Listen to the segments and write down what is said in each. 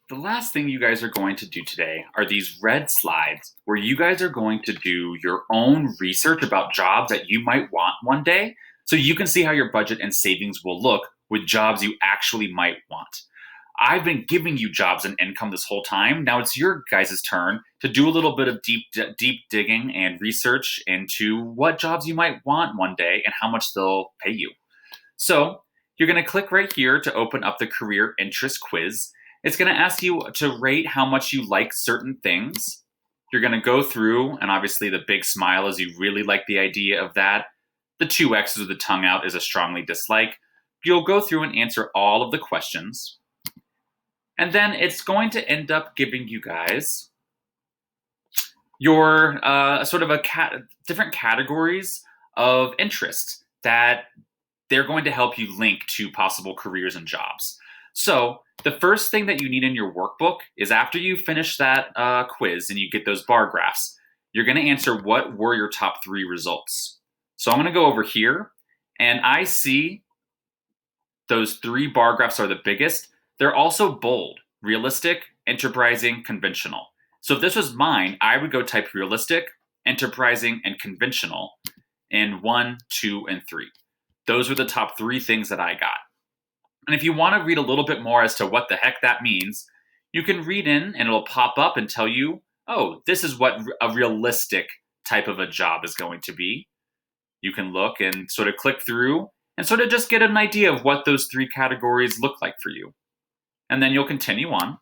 The last thing you guys are going to do today are these red slides where you guys are going to do your own research about jobs that you might want one day so you can see how your budget and savings will look with jobs you actually might want. I've been giving you jobs and income this whole time. Now it's your guys' turn to do a little bit of deep digging and research into what jobs you might want one day and how much they'll pay you. So you're going to click right here to open up the career interest quiz. It's going to ask you to rate how much you like certain things. You're going to go through, and obviously the big smile is you really like the idea of that. The two X's with the tongue out is a strongly dislike. You'll go through and answer all of the questions. And then it's going to end up giving you guys your different categories of interest that they're going to help you link to possible careers and jobs. So the first thing that you need in your workbook is after you finish that quiz and you get those bar graphs, you're going to answer what were your top 3 results. So I'm going to go over here, and I see those 3 bar graphs are the biggest. They're also bold: realistic, enterprising, conventional. So if this was mine, I would go type realistic, enterprising, and conventional in 1, 2, and 3. Those were the top 3 things that I got. And if you want to read a little bit more as to what the heck that means, you can read in and it'll pop up and tell you, oh, this is what a realistic type of a job is going to be. You can look and sort of click through and sort of just get an idea of what those 3 categories look like for you. And then you'll continue on.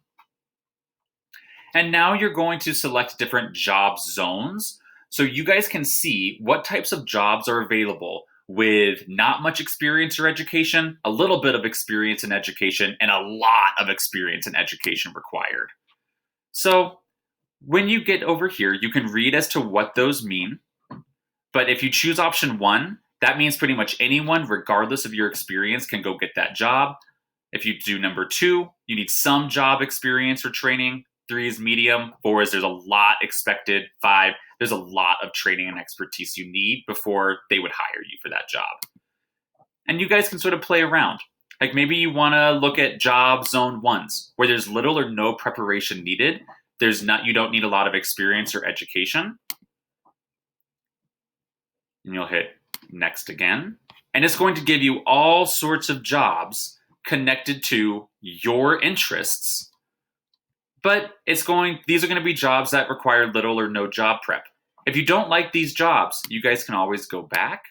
And now you're going to select different job zones so you guys can see what types of jobs are available with not much experience or education, a little bit of experience in education, and a lot of experience in education required. So when you get over here, you can read as to what those mean. But if you choose option 1, that means pretty much anyone, regardless of your experience, can go get that job. If you do number 2, you need some job experience or training. 3 is medium. 4 is there's a lot expected. 5, there's a lot of training and expertise you need before they would hire you for that job. And you guys can sort of play around. Like maybe you want to look at job zone 1s where there's little or no preparation needed. You don't need a lot of experience or education. And you'll hit next again. And it's going to give you all sorts of jobs connected to your interests. But these are going to be jobs that require little or no job prep. If you don't like these jobs, you guys can always go back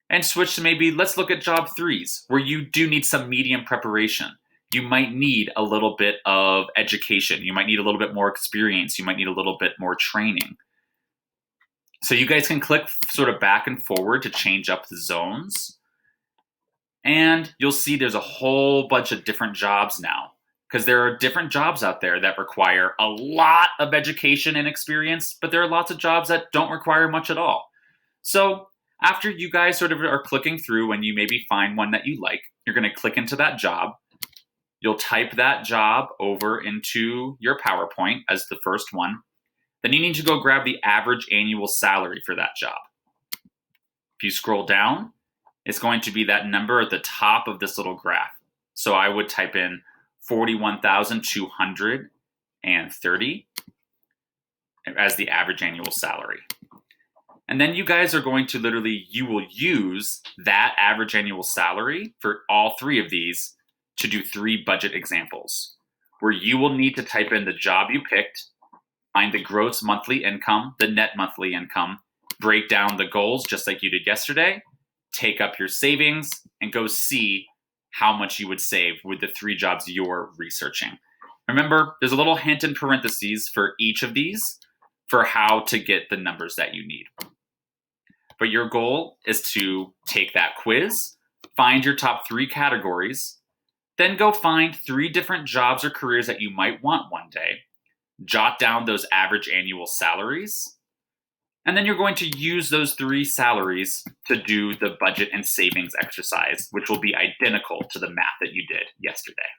and switch to maybe, let's look at job 3s, where you do need some medium preparation. You might need a little bit of education. You might need a little bit more experience. You might need a little bit more training. So you guys can click sort of back and forward to change up the zones. And you'll see there's a whole bunch of different jobs now, because there are different jobs out there that require a lot of education and experience, but there are lots of jobs that don't require much at all. So after you guys sort of are clicking through and you maybe find one that you like, you're going to click into that job. You'll type that job over into your PowerPoint as the first one. Then you need to go grab the average annual salary for that job. If you scroll down, it's going to be that number at the top of this little graph. So I would type in 41,230 as the average annual salary. And then you guys are going to you will use that average annual salary for all 3 of these to do 3 budget examples, where you will need to type in the job you picked, find the gross monthly income, the net monthly income, break down the goals just like you did yesterday, take up your savings, and go see how much you would save with the 3 jobs you're researching. Remember, there's a little hint in parentheses for each of these for how to get the numbers that you need. But your goal is to take that quiz, find your top 3 categories, then go find 3 different jobs or careers that you might want one day, jot down those average annual salaries, and then you're going to use those 3 salaries to do the budget and savings exercise, which will be identical to the math that you did yesterday.